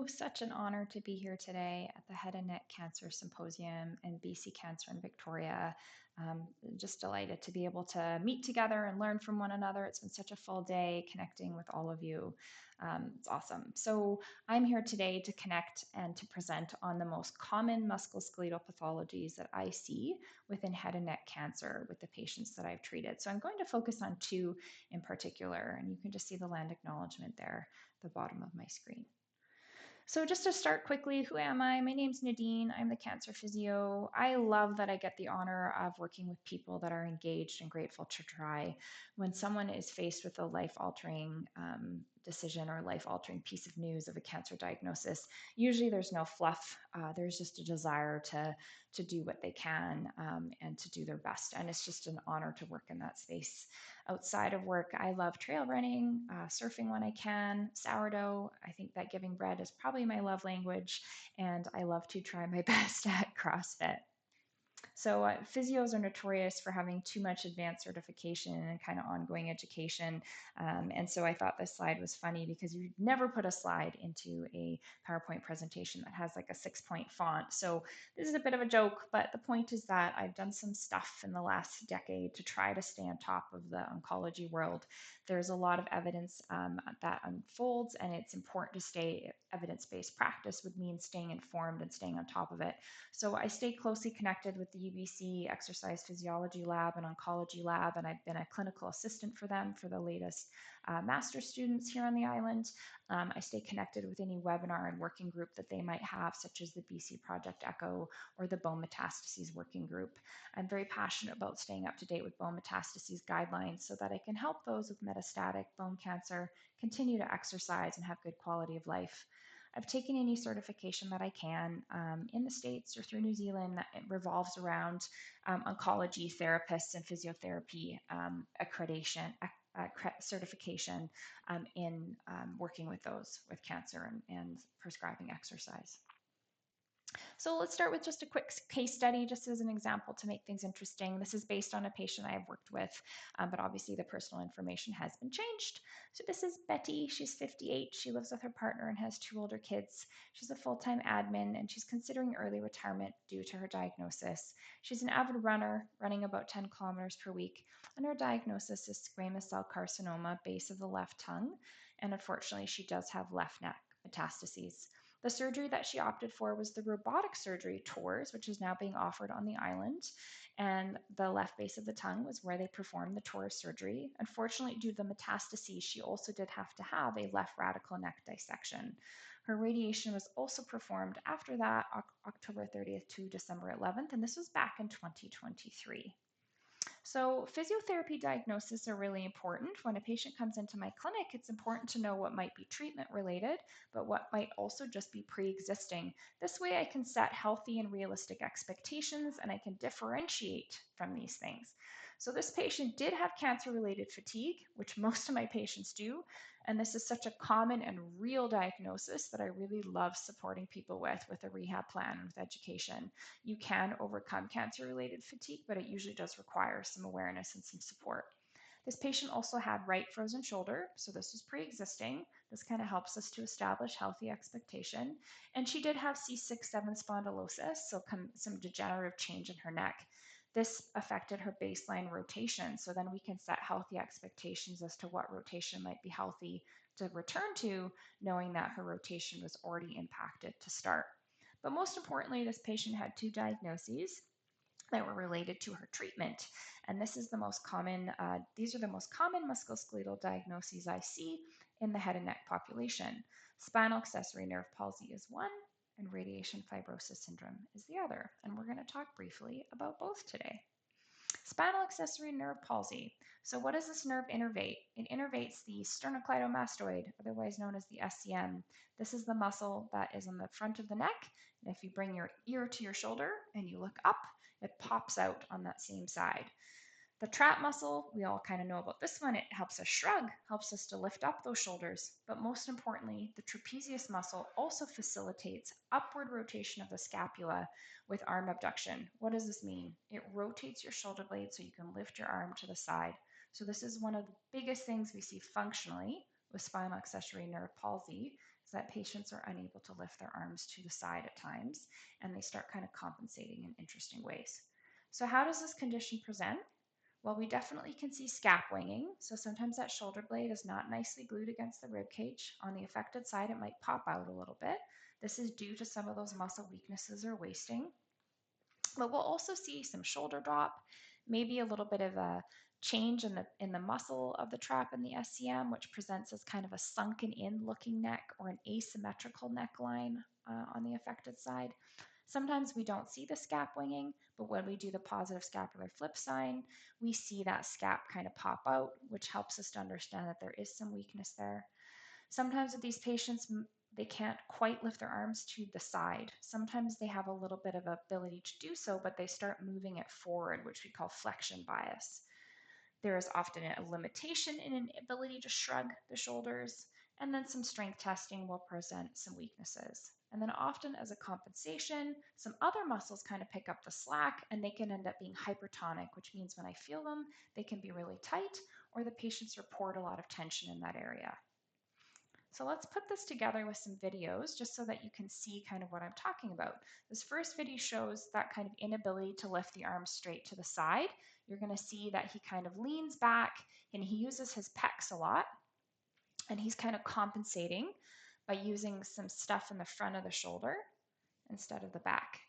Such an honor to be here today at the Head and Neck Cancer Symposium and BC Cancer in Victoria. Just delighted to be able to meet together and learn from one another. It's been such a full day connecting with all of you. It's awesome. So, I'm here today to connect and to present on the most common musculoskeletal pathologies that I see within head and neck cancer with the patients that I've treated. So, I'm going to focus on two in particular, and you can just see the land acknowledgement there at the bottom of my screen. So, just to start quickly, who am I? My name's Nadine. I'm the cancer physio. I love that I get the honor of working with people that are engaged and grateful to try. When someone is faced with a life altering decision or life altering piece of news of a cancer diagnosis, usually there's no fluff. There's just a desire to do what they can and to do their best. And it's just an honor to work in that space. Outside of work, I love trail running, surfing when I can, sourdough. I think that giving bread is probably my love language, and I love to try my best at CrossFit. So, physios are notorious for having too much advanced certification and kind of ongoing education. And so I thought this slide was funny because you never put a slide into a PowerPoint presentation that has like a 6-point font. So this is a bit of a joke, but the point is that I've done some stuff in the last decade to try to stay on top of the oncology world. There's a lot of evidence that unfolds, and it's important to stay evidence-based. Practice would mean staying informed and staying on top of it. So I stay closely connected with the UBC Exercise Physiology Lab and Oncology Lab, and I've been a clinical assistant for them for the latest master's students here on the island. I stay connected with any webinar and working group that they might have, such as the BC Project ECHO or the bone metastases working group. I'm very passionate about staying up to date with bone metastases guidelines so that I can help those with metastatic bone cancer continue to exercise and have good quality of life. I've taken any certification that I can in the States or through New Zealand that revolves around oncology therapists and physiotherapy accreditation, certification in working with those with cancer and prescribing exercise. So let's start with just a quick case study, just as an example to make things interesting. This is based on a patient I have worked with, but obviously the personal information has been changed. So this is Betty. She's 58. She lives with her partner and has 2 older kids. She's a full-time admin, and she's considering early retirement due to her diagnosis. She's an avid runner, running about 10 kilometers per week, and her diagnosis is squamous cell carcinoma, base of the left tongue, and unfortunately she does have left neck metastases. The surgery that she opted for was the robotic surgery TORS, which is now being offered on the island. And the left base of the tongue was where they performed the TORS surgery. Unfortunately, due to the metastases, she also did have to have a left radical neck dissection. Her radiation was also performed after that, October 30th to December 11th, and this was back in 2023. So, physiotherapy diagnoses are really important. When a patient comes into my clinic, it's important to know what might be treatment related, but what might also just be pre existing. This way, I can set healthy and realistic expectations and I can differentiate from these things. So, this patient did have cancer related fatigue, which most of my patients do. And this is such a common and real diagnosis that I really love supporting people with a rehab plan and with education. You can overcome cancer-related fatigue, but it usually does require some awareness and some support. This patient also had right frozen shoulder, so this was pre-existing. This kind of helps us to establish healthy expectation. And she did have C6-7 spondylosis, so some degenerative change in her neck. This affected her baseline rotation, so then we can set healthy expectations as to what rotation might be healthy to return to, knowing that her rotation was already impacted to start. But most importantly, this patient had 2 diagnoses that were related to her treatment. And this is the most common, these are the most common musculoskeletal diagnoses I see in the head and neck population. Spinal accessory nerve palsy is one, and radiation fibrosis syndrome is the other. And we're going to talk briefly about both today. Spinal accessory nerve palsy. So what does this nerve innervate? It innervates the sternocleidomastoid, otherwise known as the SCM. This is the muscle that is on the front of the neck. And if you bring your ear to your shoulder and you look up, it pops out on that same side. The trap muscle, we all kind of know about this one. It helps us shrug, helps us to lift up those shoulders. But most importantly, the trapezius muscle also facilitates upward rotation of the scapula with arm abduction. What does this mean? It rotates your shoulder blade so you can lift your arm to the side. So this is one of the biggest things we see functionally with spinal accessory nerve palsy is that patients are unable to lift their arms to the side at times, and they start kind of compensating in interesting ways. So how does this condition present? Well, we definitely can see scap winging. So sometimes that shoulder blade is not nicely glued against the rib cage. On the affected side, it might pop out a little bit. This is due to some of those muscle weaknesses or wasting. But we'll also see some shoulder drop, maybe a little bit of a change in the muscle of the trap in the SCM, which presents as kind of a sunken in looking neck or an asymmetrical neckline on the affected side. Sometimes we don't see the scap winging, but when we do the positive scapular flip sign, we see that scap kind of pop out, which helps us to understand that there is some weakness there. Sometimes with these patients, they can't quite lift their arms to the side. Sometimes they have a little bit of ability to do so, but they start moving it forward, which we call flexion bias. There is often a limitation in an ability to shrug the shoulders, and then some strength testing will present some weaknesses. And then often as a compensation, some other muscles kind of pick up the slack and they can end up being hypertonic, which means when I feel them, they can be really tight or the patients report a lot of tension in that area. So let's put this together with some videos just so that you can see kind of what I'm talking about. This first video shows that kind of inability to lift the arms straight to the side. You're going to see that he kind of leans back and he uses his pecs a lot, and he's kind of compensating by using some stuff in the front of the shoulder instead of the back.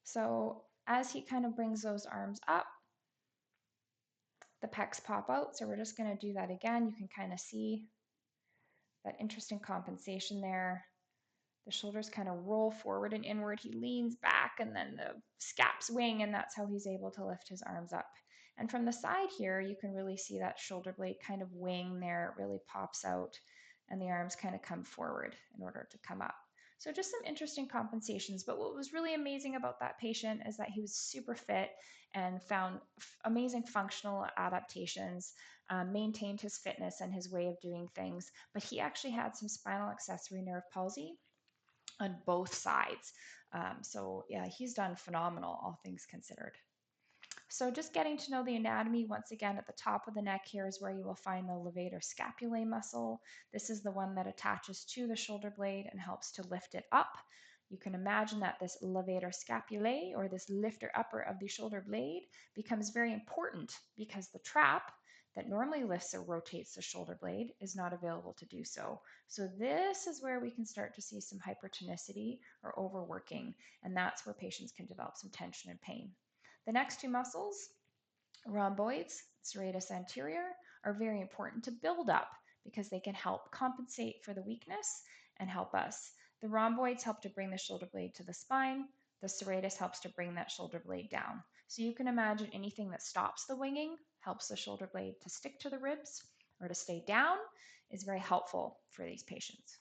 So as he kind of brings those arms up, the pecs pop out. So we're just going to do that again. You can kind of see that interesting compensation there. The shoulders kind of roll forward and inward. He leans back and then the scaps wing, and that's how he's able to lift his arms up. And from the side here, you can really see that shoulder blade kind of wing there. It really pops out and the arms kind of come forward in order to come up. So just some interesting compensations. But what was really amazing about that patient is that he was super fit and found amazing functional adaptations, maintained his fitness and his way of doing things. But he actually had some spinal accessory nerve palsy on both sides. So yeah, he's done phenomenal, all things considered. So just getting to know the anatomy, once again, at the top of the neck here is where you will find the levator scapulae muscle. This is the one that attaches to the shoulder blade and helps to lift it up. You can imagine that this levator scapulae, or this lifter upper of the shoulder blade, becomes very important because the trap that normally lifts or rotates the shoulder blade is not available to do so. So this is where we can start to see some hypertonicity or overworking, and that's where patients can develop some tension and pain. The next two muscles, rhomboids, serratus anterior, are very important to build up because they can help compensate for the weakness and help us. The rhomboids help to bring the shoulder blade to the spine. The serratus helps to bring that shoulder blade down. So you can imagine anything that stops the winging, helps the shoulder blade to stick to the ribs or to stay down, is very helpful for these patients.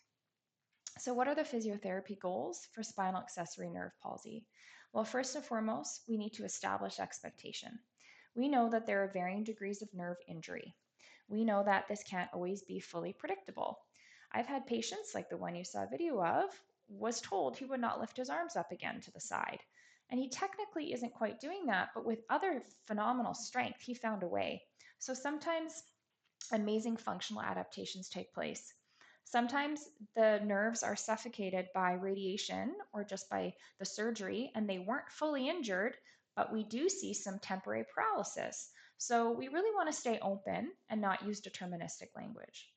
So what are the physiotherapy goals for spinal accessory nerve palsy? Well, first and foremost, we need to establish expectation. We know that there are varying degrees of nerve injury. We know that this can't always be fully predictable. I've had patients like the one you saw a video of was told he would not lift his arms up again to the side. And he technically isn't quite doing that, but with other phenomenal strength, he found a way. So sometimes amazing functional adaptations take place. Sometimes the nerves are suffocated by radiation or just by the surgery, and they weren't fully injured, but we do see some temporary paralysis. So we really want to stay open and not use deterministic language.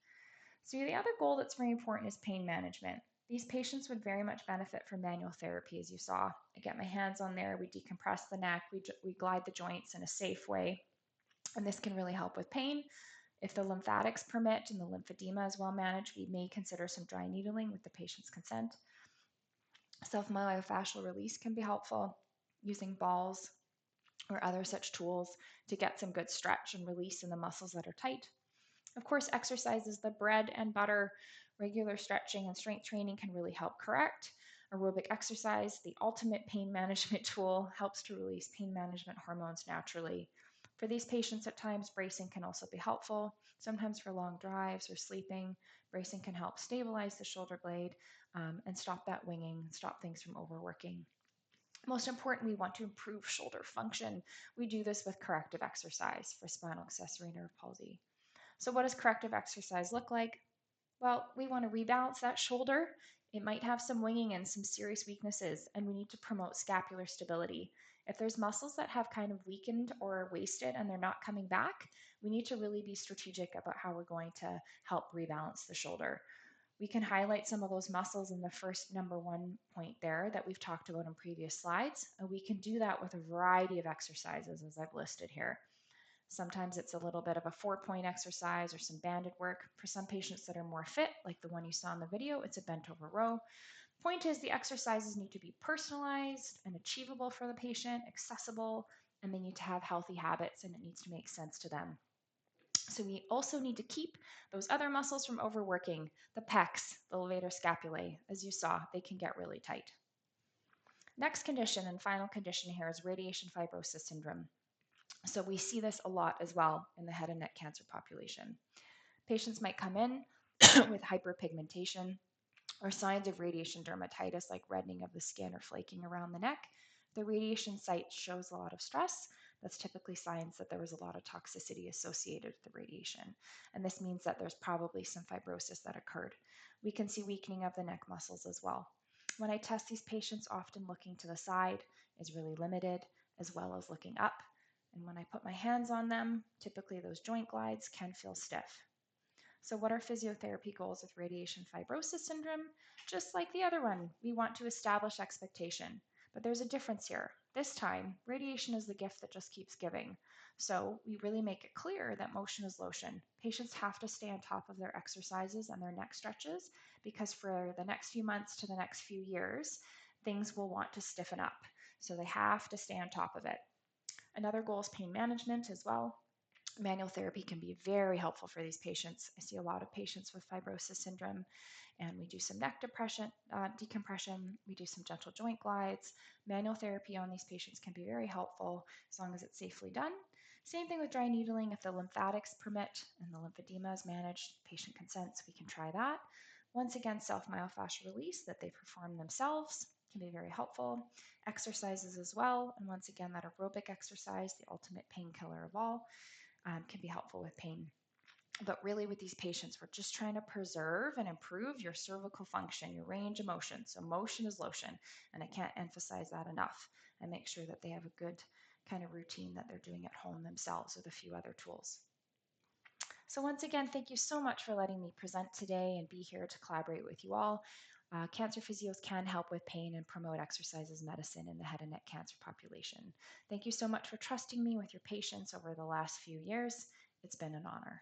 So the other goal that's very important is pain management. These patients would very much benefit from manual therapy, as you saw. I get my hands on there, we decompress the neck, we glide the joints in a safe way, and this can really help with pain. If the lymphatics permit and the lymphedema is well managed, we may consider some dry needling with the patient's consent. Self-myofascial release can be helpful, using balls or other such tools to get some good stretch and release in the muscles that are tight. Of course, exercise is the bread and butter. Regular stretching and strength training can really help correct. Aerobic exercise, the ultimate pain management tool, helps to release pain management hormones naturally. For these patients, at times, bracing can also be helpful. Sometimes for long drives or sleeping, bracing can help stabilize the shoulder blade and stop that winging, stop things from overworking. Most important, we want to improve shoulder function. We do this with corrective exercise for spinal accessory nerve palsy. So what does corrective exercise look like? Well, we want to rebalance that shoulder. It might have some winging and some serious weaknesses, and we need to promote scapular stability. If there's muscles that have kind of weakened or wasted and they're not coming back, we need to really be strategic about how we're going to help rebalance the shoulder. We can highlight some of those muscles in the first number one point there that we've talked about in previous slides, and we can do that with a variety of exercises as I've listed here. Sometimes it's a little bit of a 4-point exercise or some banded work. For some patients that are more fit, like the one you saw in the video, it's a bent over row. Point is the exercises need to be personalized and achievable for the patient, accessible, and they need to have healthy habits and it needs to make sense to them. So we also need to keep those other muscles from overworking, the pecs, the levator scapulae. As you saw, they can get really tight. Next condition and final condition here is radiation fibrosis syndrome. So we see this a lot as well in the head and neck cancer population. Patients might come in with hyperpigmentation or signs of radiation dermatitis like reddening of the skin or flaking around the neck. The radiation site shows a lot of stress. That's typically signs that there was a lot of toxicity associated with the radiation. And this means that there's probably some fibrosis that occurred. We can see weakening of the neck muscles as well. When I test these patients, often looking to the side is really limited, as well as looking up. And when I put my hands on them, typically those joint glides can feel stiff. So what are physiotherapy goals with radiation fibrosis syndrome? Just like the other one, we want to establish expectation. But there's a difference here. This time, radiation is the gift that just keeps giving. So we really make it clear that motion is lotion. Patients have to stay on top of their exercises and their neck stretches because for the next few months to the next few years, things will want to stiffen up. So they have to stay on top of it. Another goal is pain management as well. Manual therapy can be very helpful for these patients. I see a lot of patients with fibrosis syndrome, and we do some neck decompression. We do some gentle joint glides. Manual therapy on these patients can be very helpful as long as it's safely done. Same thing with dry needling. If the lymphatics permit and the lymphedema is managed, patient consents, we can try that. Once again, self-myofascial release that they perform themselves can be very helpful. Exercises as well, and once again, that aerobic exercise, the ultimate painkiller of all, can be helpful with pain. But really, with these patients, we're just trying to preserve and improve your cervical function, your range of motion. So, motion is lotion, and I can't emphasize that enough. And make sure that they have a good kind of routine that they're doing at home themselves with a few other tools. So, once again, thank you so much for letting me present today and be here to collaborate with you all. Cancer physios can help with pain and promote exercise as medicine in the head and neck cancer population. Thank you so much for trusting me with your patients over the last few years. It's been an honor.